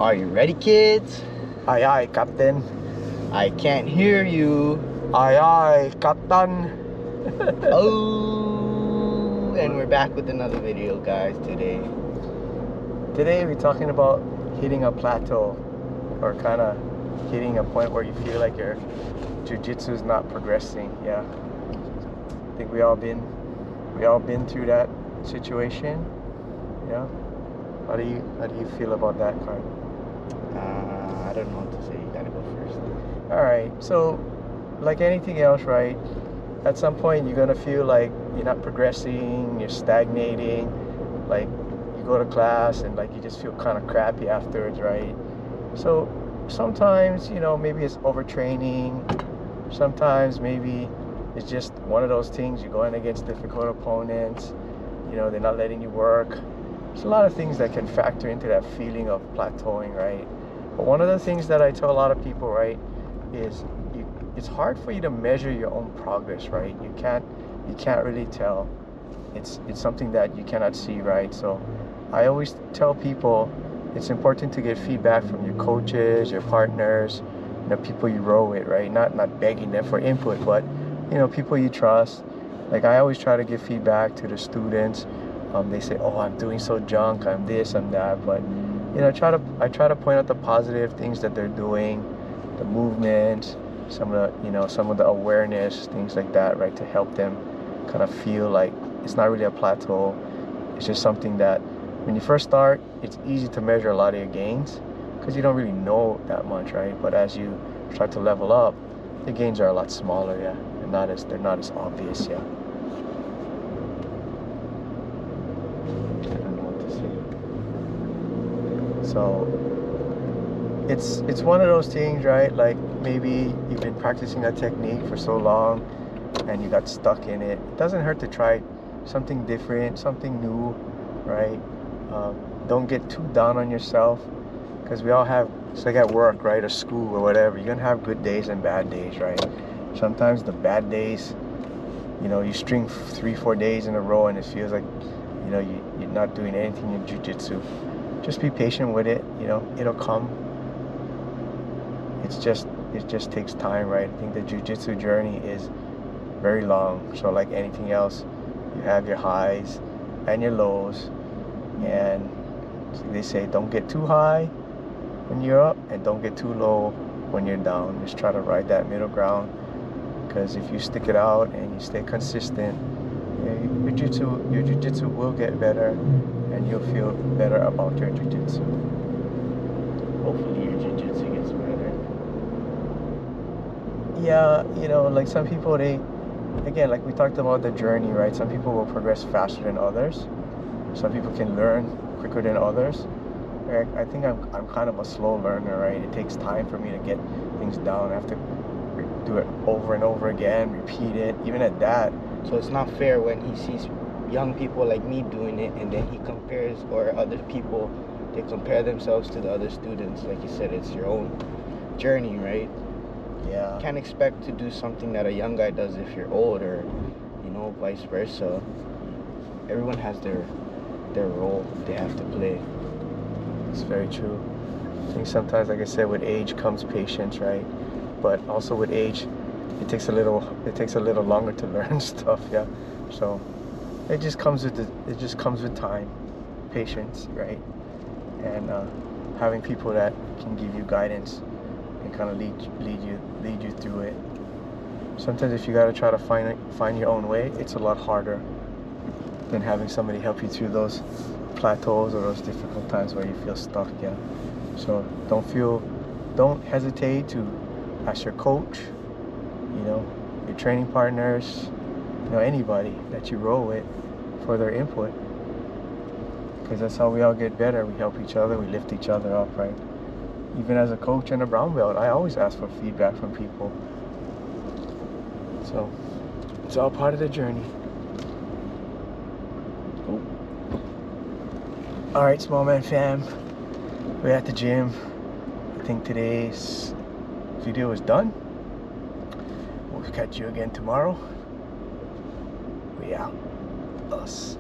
Are you ready, kids? Aye aye, Captain. I can't hear you. Aye aye, Captain. Oh, and we're back with another video, guys, today. Today we're talking about hitting a plateau, or kind of hitting a point where you feel like your jiu-jitsu is not progressing. Yeah, I think we all been through that situation. Yeah. How do you feel about that, Carl? I don't know what to say. You gotta go first. All right. So, like anything else, right? At some point, you're gonna feel like you're not progressing, you're stagnating. Like you go to class and like you just feel kind of crappy afterwards, right? So sometimes, maybe it's overtraining. Sometimes maybe it's just one of those things. You're going against difficult opponents. They're not letting you work. There's a lot of things that can factor into that feeling of plateauing, right? But one of the things that I tell a lot of people, right, is it's hard for you to measure your own progress, right? You can't really tell. It's something that you cannot see, right? So I always tell people it's important to get feedback from your coaches, your partners, people you row with, right? Not begging them for input, but people you trust. Like I always try to give feedback to the students. They say, "Oh, I'm doing so junk. I'm this, I'm that," but I try to point out the positive things that they're doing, the movement, some of the awareness, things like that, right? To help them kind of feel like it's not really a plateau. It's just something that when you first start, it's easy to measure a lot of your gains because you don't really know that much, right? But as you start to level up, the gains are a lot smaller, yeah. They're not as obvious, yeah. I don't know what to say. So it's one of those things, right? Like maybe you've been practicing a technique for so long and you got stuck in it. It doesn't hurt to try something different, something new, right? Don't get too down on yourself because we all have, it's like at work, right, or school or whatever. You're gonna have good days and bad days, right? Sometimes the bad days, you string 3-4 days in a row and it feels like you're not doing anything in jiu-jitsu. Just be patient with it. It'll come. It just takes time, right? I think the jiu-jitsu journey is very long. So like anything else, you have your highs and your lows, and they say don't get too high when you're up and don't get too low when you're down. Just try to ride that middle ground, because if you stick it out and you stay consistent, your jiu-jitsu will get better and you'll feel better about your jiu-jitsu. Hopefully your jiu-jitsu gets better. Yeah, like some people, again, like we talked about the journey, right? Some people will progress faster than others. Some people can learn quicker than others. I think I'm kind of a slow learner, right? It takes time for me to get things down. I have to do it over and over again, repeat it, even at that. So it's not fair when he sees young people like me doing it and then he compares, or other people, they compare themselves to the other students. Like you said, it's your own journey, right? Yeah. You can't expect to do something that a young guy does if you're old, or vice versa. Everyone has their role they have to play. It's very true. I think sometimes, like I said, with age comes patience, right? But also with age, it takes a little longer to learn stuff, yeah. So it just comes with time, patience, right? And having people that can give you guidance and kind of lead you through it. Sometimes if you got to try to find your own way, it's a lot harder than having somebody help you through those plateaus or those difficult times where you feel stuck, yeah. So don't hesitate to ask your coach, your training partners, anybody that you roll with for their input, because that's how we all get better. We help each other, we lift each other up, right? Even as a coach and a brown belt, I always ask for feedback from people. So it's all part of the journey. All right, small man fam, we're at the gym. I think today's video is done. We'll catch you again tomorrow. We out. Us.